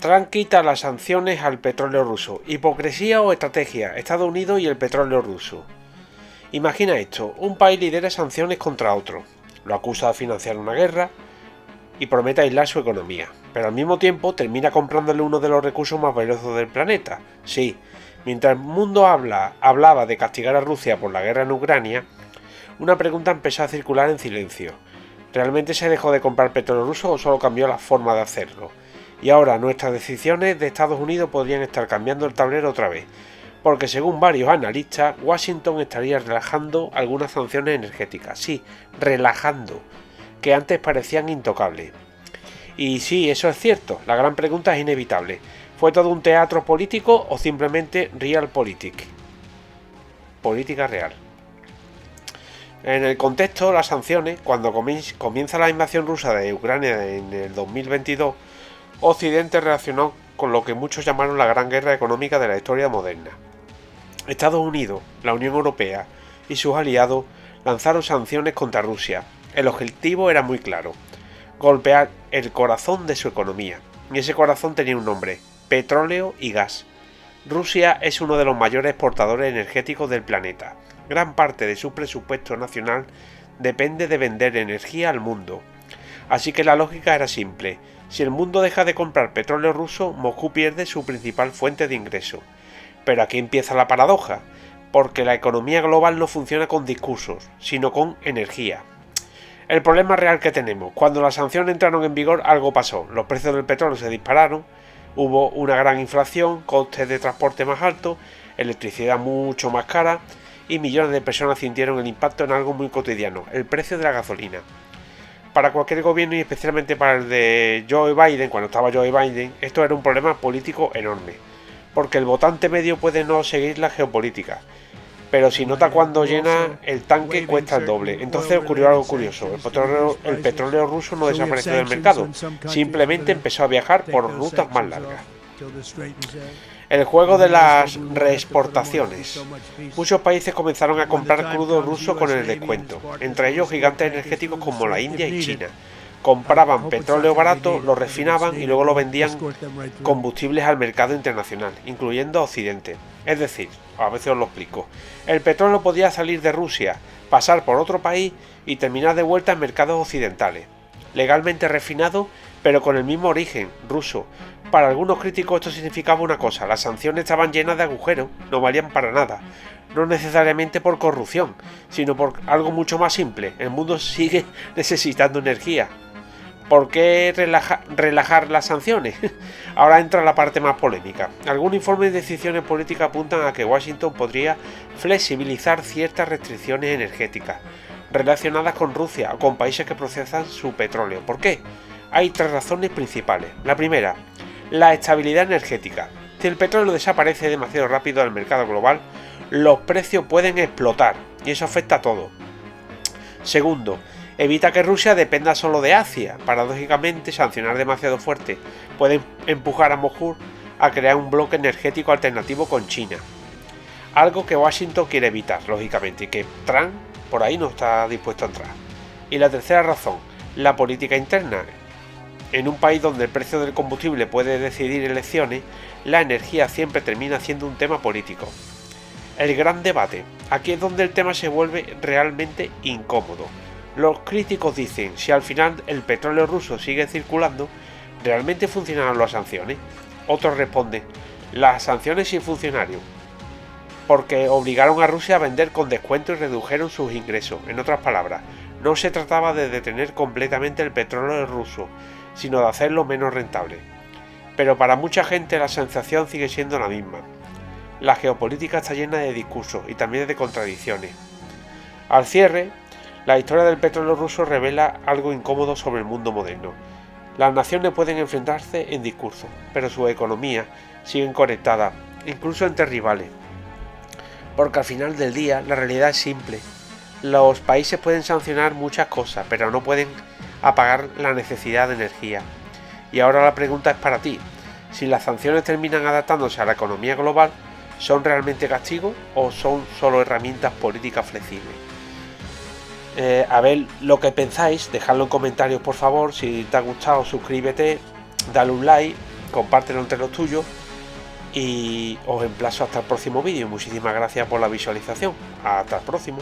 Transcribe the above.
Trump quita las sanciones al petróleo ruso. ¿Hipocresía o estrategia? Estados Unidos y el petróleo ruso. Imagina esto, un país lidera sanciones contra otro, lo acusa de financiar una guerra y promete aislar su economía, pero al mismo tiempo termina comprándole uno de los recursos más valiosos del planeta. Sí, mientras el mundo hablaba de castigar a Rusia por la guerra en Ucrania, una pregunta empezó a circular en silencio. ¿Realmente se dejó de comprar petróleo ruso o solo cambió la forma de hacerlo? Y ahora nuestras decisiones de Estados Unidos podrían estar cambiando el tablero otra vez, porque según varios analistas, Washington estaría relajando algunas sanciones energéticas, sí, relajando, que antes parecían intocables. Y sí, eso es cierto, la gran pregunta es inevitable. ¿Fue todo un teatro político o simplemente realpolitik? Política real. En el contexto, las sanciones, cuando comienza la invasión rusa de Ucrania en el 2022, Occidente reaccionó con lo que muchos llamaron la gran guerra económica de la historia moderna. Estados Unidos, la Unión Europea y sus aliados lanzaron sanciones contra Rusia. El objetivo era muy claro: golpear el corazón de su economía. Y ese corazón tenía un nombre: petróleo y gas. Rusia es uno de los mayores exportadores energéticos del planeta. Gran parte de su presupuesto nacional depende de vender energía al mundo. Así que la lógica era simple: si el mundo deja de comprar petróleo ruso, Moscú pierde su principal fuente de ingreso. Pero aquí empieza la paradoja, porque la economía global no funciona con discursos, sino con energía. El problema real que tenemos: cuando las sanciones entraron en vigor, algo pasó. Los precios del petróleo se dispararon, hubo una gran inflación, costes de transporte más altos, electricidad mucho más cara, y millones de personas sintieron el impacto en algo muy cotidiano: el precio de la gasolina. Para cualquier gobierno, y especialmente para el de Joe Biden, cuando estaba Joe Biden, esto era un problema político enorme, porque el votante medio puede no seguir la geopolítica, pero si nota cuando llena el tanque cuesta el doble. Entonces ocurrió algo curioso: el petróleo ruso no desapareció del mercado, simplemente empezó a viajar por rutas más largas. El juego de las reexportaciones. Muchos países comenzaron a comprar crudo ruso con el descuento, entre ellos gigantes energéticos como la India y China. Compraban petróleo barato, lo refinaban y luego lo vendían combustibles al mercado internacional, incluyendo a Occidente. Es decir, a veces os lo explico, el petróleo podía salir de Rusia, pasar por otro país y terminar de vuelta en mercados occidentales, legalmente refinado, pero con el mismo origen, ruso. Para algunos críticos esto significaba una cosa: las sanciones estaban llenas de agujeros, no valían para nada. No necesariamente por corrupción, sino por algo mucho más simple: el mundo sigue necesitando energía. ¿Por qué relajar las sanciones? Ahora entra la parte más polémica. Algunos informes de decisiones políticas apuntan a que Washington podría flexibilizar ciertas restricciones energéticas relacionadas con Rusia o con países que procesan su petróleo. ¿Por qué? Hay tres razones principales. La primera, la estabilidad energética. Si el petróleo desaparece demasiado rápido del mercado global, los precios pueden explotar y eso afecta a todo. Segundo, evita que Rusia dependa solo de Asia. Paradójicamente, sancionar demasiado fuerte puede empujar a Moscú a crear un bloque energético alternativo con China. Algo que Washington quiere evitar, lógicamente, y que Trump por ahí no está dispuesto a entrar. Y la tercera razón, la política interna. En un país donde el precio del combustible puede decidir elecciones, la energía siempre termina siendo un tema político. El gran debate. Aquí es donde el tema se vuelve realmente incómodo. Los críticos dicen: si al final el petróleo ruso sigue circulando, ¿realmente funcionarán las sanciones? Otros responden: las sanciones sí funcionaron, porque obligaron a Rusia a vender con descuento y redujeron sus ingresos. En otras palabras, no se trataba de detener completamente el petróleo ruso, sino de hacerlo menos rentable. Pero para mucha gente la sensación sigue siendo la misma. La geopolítica está llena de discursos y también de contradicciones. Al cierre, la historia del petróleo ruso revela algo incómodo sobre el mundo moderno. Las naciones pueden enfrentarse en discursos, pero sus economías siguen conectadas, incluso entre rivales. Porque al final del día la realidad es simple. Los países pueden sancionar muchas cosas, pero no pueden apagar la necesidad de energía. Y ahora la pregunta es para ti: si las sanciones terminan adaptándose a la economía global, ¿son realmente castigos o son solo herramientas políticas flexibles? A ver lo que pensáis, dejadlo en comentarios por favor. Si te ha gustado, suscríbete, dale un like compártelo entre los tuyos y os emplazo hasta el próximo vídeo. Muchísimas gracias por la visualización. Hasta el próximo.